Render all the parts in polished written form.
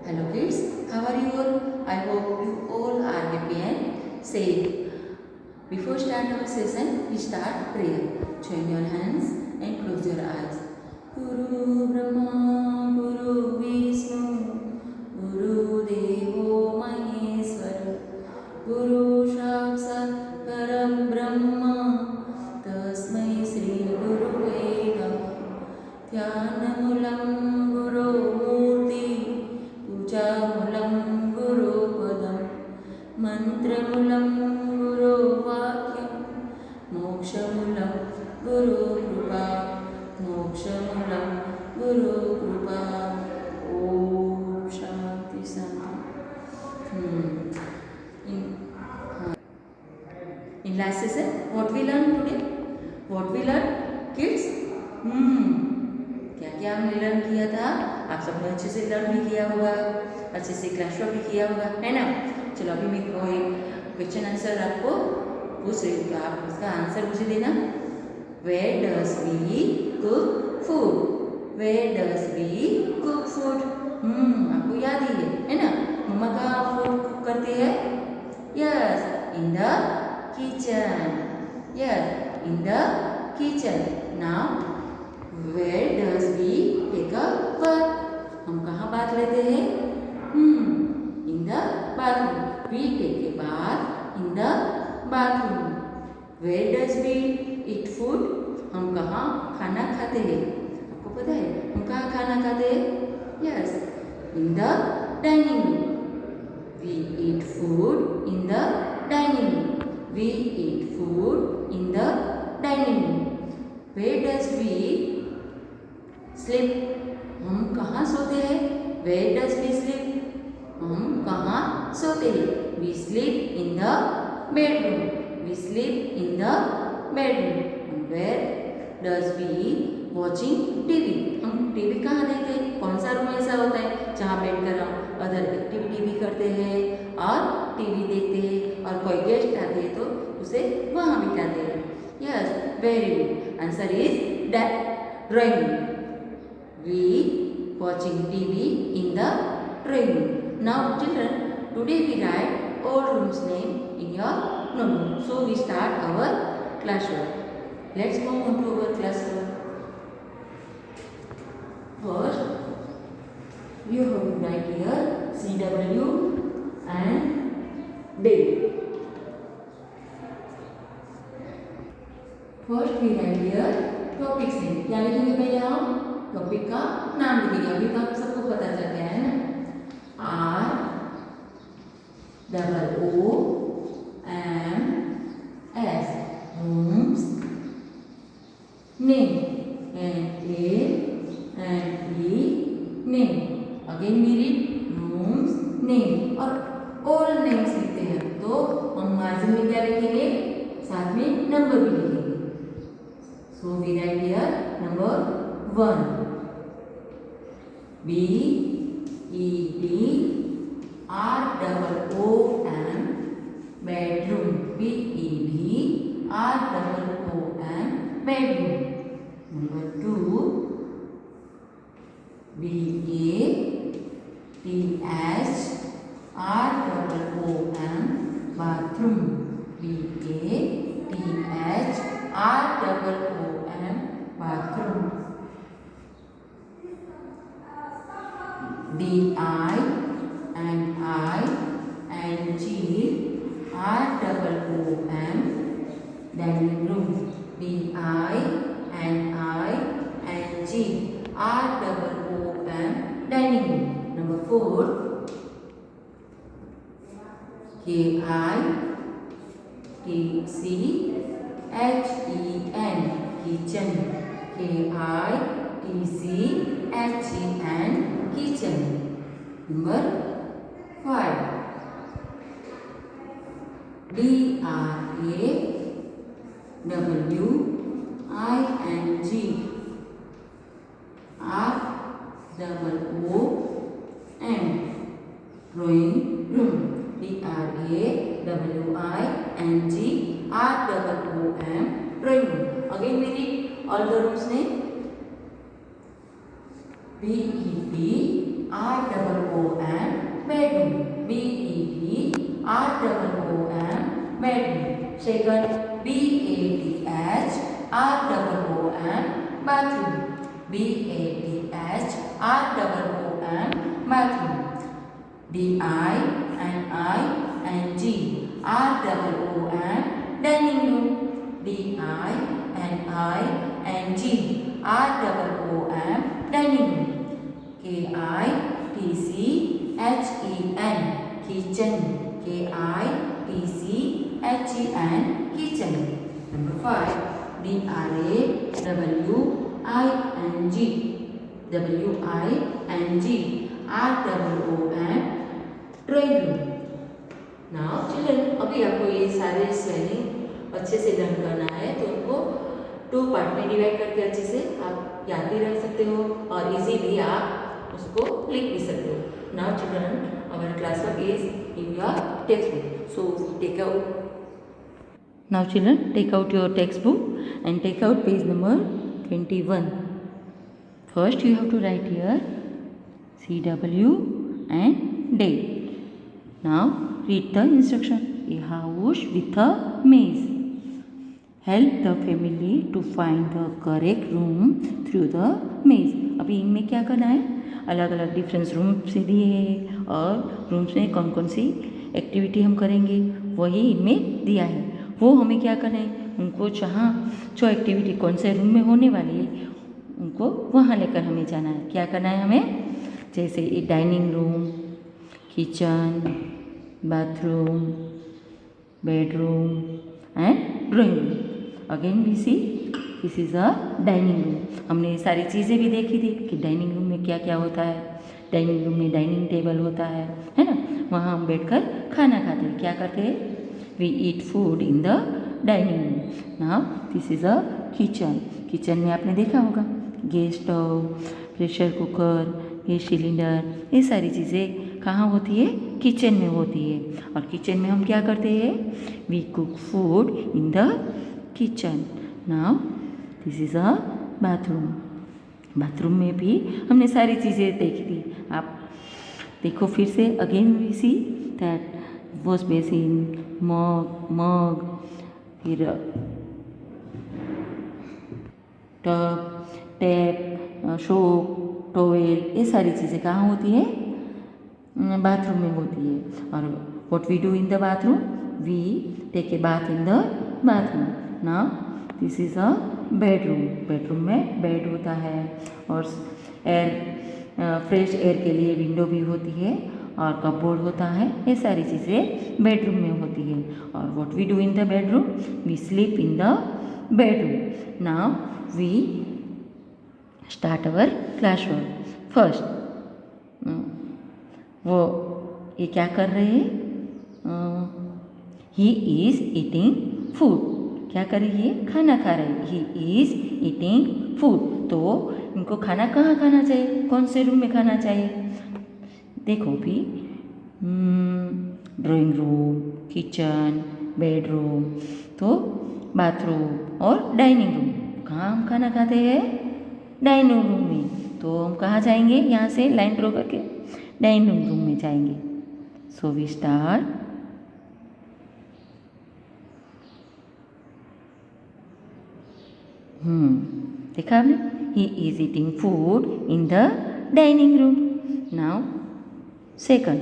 Hello kids, how are you all? I hope you all are happy and safe. Before start our session, we start prayer. Join your hands and close your eyes. Guru Brahma, Guru Vishnu, Guru Devo Maheshwara, Guru Sakshat Param Brahma, Tasmai Shri Gurave Namah. Dhyanamoolam Guru Murti, Pujamulam Guru Padam, Mantramulam Guru Vakyam, Mokshamulam Guru Kripa, Mokshamulam Guru Kripa. Om Shanti Shanti. In last session, what we learned today? What we learned, kids? क्या क्या हमने learn किया था? आप सबने अच्छे से learn भी किया होगा, अच्छे से क्लास वर्क भी किया होगा, है ना? चलो अभी मैं कोई क्वेश्चन आंसर आपको पूछ रही हूँ, आप उसका आंसर मुझे देना. Where does we cook food? Where does we cook food? आपको याद ही है ना? मम्मा कहाँ फूड कुक करती है? Yes, in the kitchen. Yes, in the kitchen. Now where does we take a bath? हम कहाँ बाथ लेते हैं? In the bathroom. We take a bath in the bathroom. Where does we eat food? हम कहाँ खाना खाते हैं? आपको पता है हम कहाँ खाना खाते हैं? Yes, in the dining room. We eat food in the dining room. We eat food in the dining room. Where does we sleep? हम कहाँ सोते हैं? Where does we sleep? हम कहाँ सोते हैं? We sleep in the bedroom. We sleep in the bedroom. Where does we watching TV? हम TV कहाँ देखते हैं? कौन सा रूम ऐसा होता है जहाँ बैठकर हम अदर एक्टिविटी भी करते हैं और टीवी देखते हैं और कोई गेस्ट आते हैं तो उसे वहाँ बिठाते हैं. Yes, very good. Answer is drawing room. We watching TV in the drawing room. Now children, today we write all rooms name in your notebook. So we start our classwork. Let's move on to our classwork. First, you have to write here CW and day. First we write here topics name. क्या लिखेंगे पहले हम? Topic का नाम लिखेंगे. अभी तो आप सबको पता चल गया है ना? ROOMS rooms name NAME name. Again we read rooms name और all names लिखते हैं तो हम मार्जिन में क्या लिखेंगे? साथ में नंबर भी लिखेंगे. So we write here number 1. BEDROOM bedroom. BEDROOM bedroom. Number 2. BATHROOM bathroom. BATHROOM bathroom. DININGROOM dining room. DININGROOM dining room. Number 4. KITCHEN kitchen. KITCHEN kitchen. Number 5. DRAWING drawing room. DRAWING drawing room. Again we read all the rooms name. BED BEDROOM bedroom. BEDROOM bedroom. Second, BATHROOM bathroom. BATHROOM bathroom. DINING ROOM dining room. DINING ROOM dining room. KITCHEN kitchen. KITCHEN kitchen. Number 5, DRAWING ROOM drawing room. Now children, अभी आपको ये सारे spelling अच्छे से learn करना है, तो उनको 2 पार्ट में डिवाइड करके अच्छे से आप याद भी रख सकते हो और इजीली आप उसको लिख भी सकते हो. Now children, our class work is in your textbook. So take out. Now children, take out your textbook and take out page number 21. First you have to write here CW and date. Now read the instruction. A house with a maze. Help the family to find the correct room through the maze. अभी इनमें क्या करना है, अलग अलग difference room से दिए हैं और रूम्स में कौन कौन सी एक्टिविटी हम करेंगे वही इनमें दिया है. वो हमें क्या करना है, उनको जहाँ जो एक्टिविटी कौन से रूम में होने वाली है उनको वहाँ लेकर हमें जाना है. क्या करना है हमें, जैसे dining room, kitchen, bathroom, bedroom and drawing room. Again we see this is a dining room. हमने ये सारी चीज़ें भी देखी थी कि डाइनिंग रूम में क्या क्या होता है. डाइनिंग रूम में डाइनिंग टेबल होता है ना, वहाँ हम बैठकर खाना खाते हैं. क्या करते हैं, we eat food in the dining room. Now this is a kitchen. Kitchen में आपने देखा होगा gas stove, pressure cooker, gas cylinder, ये सारी चीज़ें कहाँ होती है, किचन में होती है. और किचन में हम क्या करते हैं, we cook food in the kitchen. Now this is a bathroom. Bathroom में भी हमने सारी चीज़ें देखी थी. आप देखो फिर से. Again we see that wash basin, mug, फिर टब, टैप, सोप, टॉवेल, ये सारी चीज़ें कहाँ होती है, बाथरूम में होती है. और what we do in the bathroom, we take a bath in the bathroom. Now this is a bedroom. Bedroom में बेड होता है और एयर, फ्रेश एयर के लिए विंडो भी होती है और कपबोर्ड होता है. ये सारी चीज़ें बेडरूम में होती है. और what we do in the bedroom, we sleep in the bedroom. Now we start our class work. First वो ये क्या कर रहे हैं, ही इज़ ईटिंग फूड. क्या कर रही है, खाना खा रहे हैं. He is eating food. तो इनको खाना कहाँ खाना चाहिए, कौन से रूम में खाना चाहिए. देखो भी, ड्राइंग रूम, किचन, बेडरूम, तो बाथरूम और डाइनिंग रूम. कहाँ हम खाना खाते हैं, डाइनिंग रूम में. तो हम कहाँ जाएंगे, यहाँ से लाइन ड्रॉ करके डाइनिंग रूम में जाएंगे. So we start. देखा आपने, he is eating food in the dining room. Now second,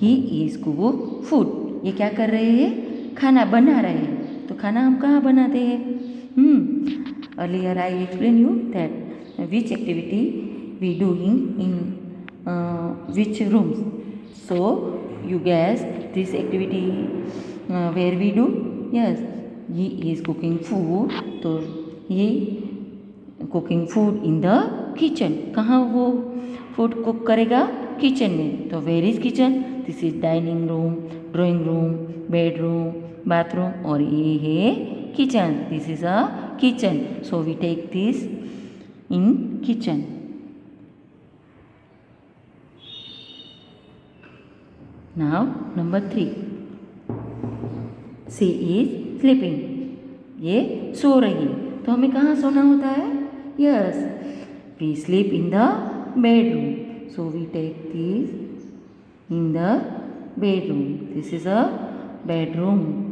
he is cook food. ये क्या कर रहे हैं, खाना बना रहे हैं. तो खाना हम कहाँ बनाते हैं, earlier I explain you that which activity we doing in which rooms. So you guess this activity where we do. Yes, he is cooking food. तो he cooking food in the kitchen. कहाँ वो food cook करेगा, kitchen में. तो where is kitchen, this is dining room, drawing room, bedroom, bathroom और ये है kitchen. This is a kitchen. So we take this in kitchen. Now number 3, she is sleeping. ये सो रही. तो हमें कहाँ सोना होता है, yes, we sleep in the bedroom. So we take this in the bedroom. This is a bedroom.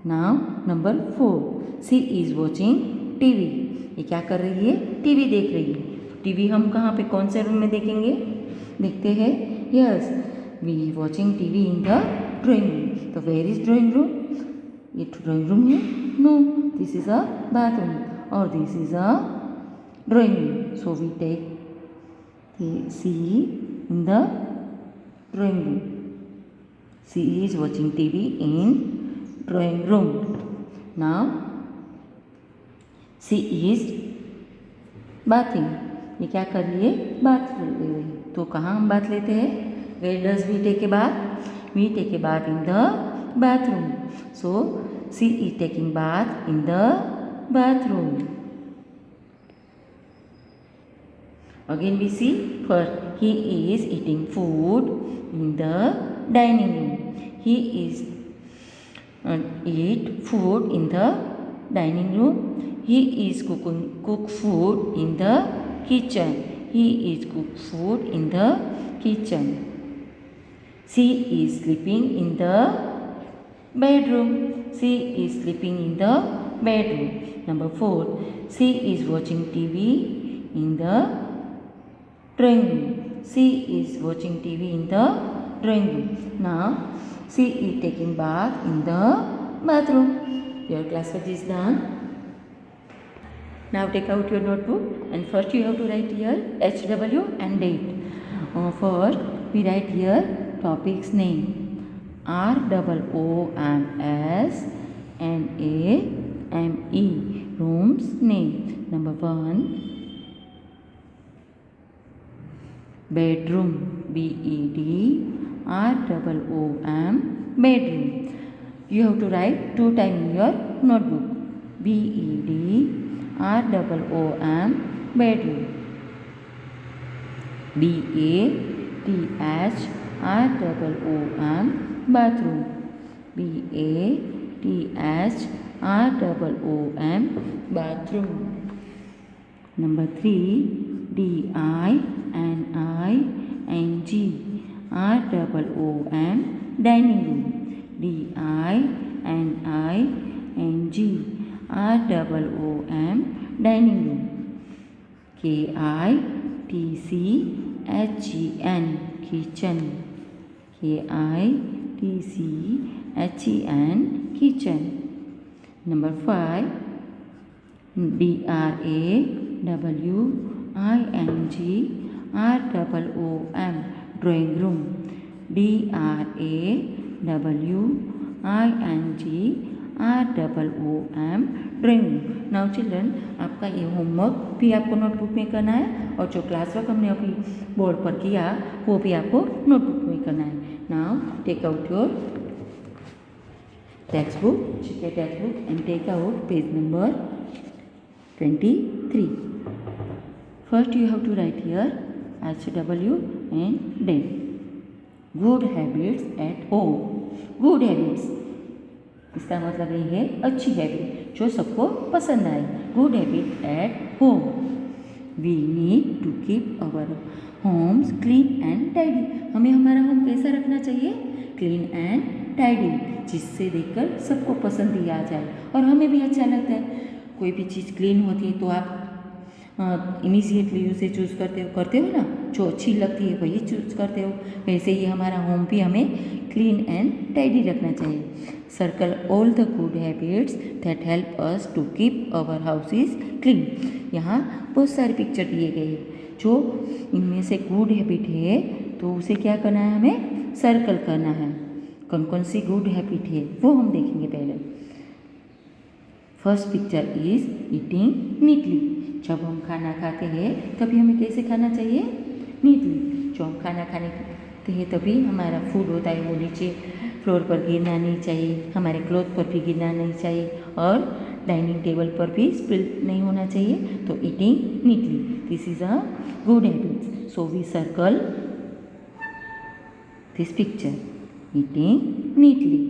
Now number 4. She is watching TV. ये क्या कर रही है? टीवी देख रही है. टीवी हम कहाँ पे कौन से रूम में देखेंगे? देखते हैं. Yes, we watching TV in the drawing room. तो where is drawing room? ये drawing room है? No, this is a bathroom or this is a drawing room. So we take the C in the drawing room. She is watching TV in drawing room. Now she is bathing. ये क्या कर रही है? Bath ले रही है. तो कहाँ हम बात लेते हैं? Where does we take a bath? We take a bath in the bathroom. So she is taking bath in the bathroom. Again we see first he is eating food in the dining room. He is eat food in the dining room. He is cook food in the kitchen. He is cook food in the kitchen. She is sleeping in the bedroom. She is sleeping in the bedroom. Number 4. She is watching TV in the drawing room. She is watching TV in the drawing room. Now she is taking bath in the bathroom. Your class work is done. Now take out your notebook and first you have to write here HW and date. First we write here topic's name. ROOMSNAME. Room's name. Number 1. Bedroom. BEDROOM. Bedroom. You have to write 2 times in your notebook. BEDROOM. Bedroom. BATHROOM. Bathroom. BATHROOM. Bathroom. Number 3. DINING. Dining room. DINING. Dining room. KITCHEN. Kitchen. KITCHEN. Kitchen. Number 5. DRAWING. Drawing room. DRAWING. Drawing room. Now children आपका ये homework भी आपको notebook में करना है और जो class work हमने अभी बोर्ड पर किया वो भी आपको नोटबुक में करना है. Now take out your text book and take out page number 23. First you have to write here HW and date. Good habits at home. Good habits. इसका मतलब ये है अच्छी हैबिट जो सबको पसंद आए. Good habit at home. We need to keep our homes clean and tidy. हमें हमारा होम कैसा रखना चाहिए? क्लीन एंड टाइडी, जिससे देखकर सबको पसंद भी आ जाए और हमें भी अच्छा लगता है. कोई भी चीज़ क्लीन होती है तो आप इमीडिएटली उसे चूज़ करते हो ना. जो अच्छी लगती है वही चूज़ करते हो. वैसे ही हमारा होम भी हमें क्लीन एंड टाइडी रखना चाहिए. Circle all the good habits that help us to keep our houses clean. यहाँ बहुत सारे पिक्चर दिए गए हैं. जो इनमें से गुड हैबिट है तो उसे क्या करना है? हमें सर्कल करना है. कौन कौन सी गुड हैबिट है वो हम देखेंगे पहले. First picture is eating neatly. जब हम खाना खाते हैं तभी हमें कैसे खाना चाहिए? नीटली. जो हम खाना खाते हैं तभी हमारा फूड होता है वो नीचे फ्लोर पर गिरना नहीं चाहिए, हमारे क्लॉथ पर भी गिरना नहीं चाहिए और डाइनिंग टेबल पर भी स्पिल नहीं होना चाहिए. तो eating neatly, this is a good habit. So we circle this picture. Eating neatly.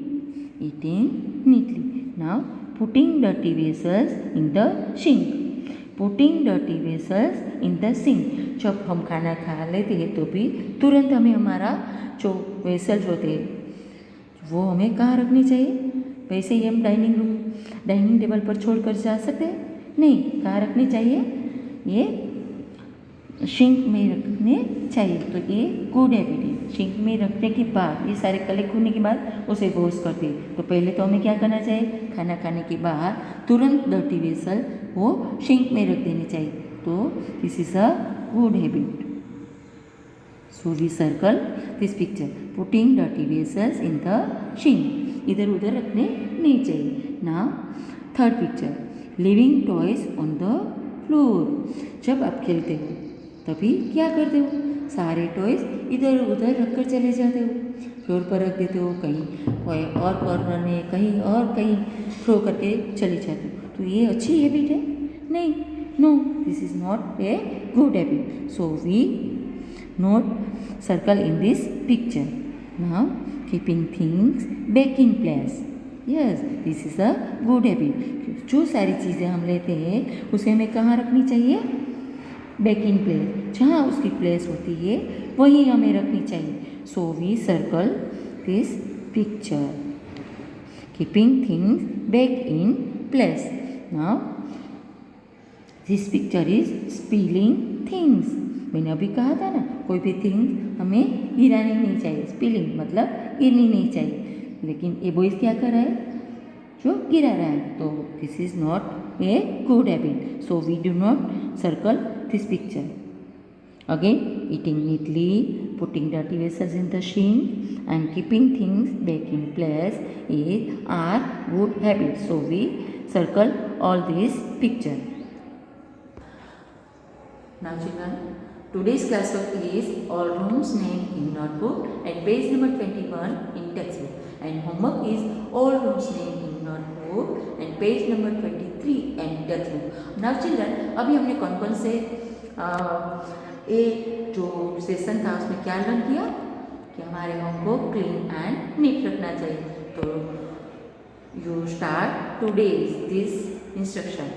Now putting dirty vessels in the sink. Putting dirty vessels in the sink. जब हम खाना खा लेते हैं तो भी तुरंत हमें हमारा जो वेसल्स होते हैं वो हमें कहाँ रखनी चाहिए? वैसे ही हम डाइनिंग टेबल पर छोड़ कर जा सकते हैं? नहीं, कहाँ रखनी चाहिए? ये सिंक में रखने चाहिए। तो ये गुड हैबिट है। सिंक में रखने के बाद ये सारे कलेक्ट होने के बाद उसे वॉश करते हैं। तो पहले तो हमें क्या करना चाहिए? खाना खाने के बाद तुरंत डर्टी वेसल वो सिंक में रख देनी चाहिए। तो this is a good habit. So we circle this picture, putting dirty vessels in the sink. इधर उधर रखने नहीं चाहिए। Now third picture, leaving toys on the floor. जब आप खेलते हो तभी क्या करते हो? सारे टॉयज इधर उधर रख कर चले जाते हो, फ्लोर पर रख देते हो, कहीं कोई और कॉर्नर में, कहीं थ्रो करके चले जाते हो। तो ये अच्छी हैबिट है? नहीं, no, this is not a good habit. So we not circle in this picture. Now keeping things back in place. Yes, this is a good habit. जो सारी चीज़ें हम लेते हैं उसे हमें कहाँ रखनी चाहिए? Back in place. जहाँ उसकी प्लेस होती है वहीं हमें रखनी चाहिए। So we circle this picture, keeping things back in place. Now this picture is spilling things. मैंने अभी कहा था ना, कोई भी थिंग्स हमें गिरानी नहीं चाहिए। स्पिलिंग मतलब गिरनी नहीं चाहिए। लेकिन ये बॉयज क्या कर रहा है? जो गिरा रहा है। तो this is not a good habit. So we do not circle this picture. Again, eating neatly, putting dirty vessels in the sink and keeping things back in place are good habits. So we circle all these picture. Now children, today's class work is all rooms name in notebook and page number 21 in textbook, and homework is all rooms name in notebook and page number 23 and textbook. Now children, अभी हमने कौन से ये जो session था उसमें क्या learn किया कि हमारे होम को क्लीन एंड नीट रखना चाहिए। तो you start today's this instruction.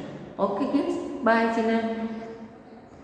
Okay kids, bye children.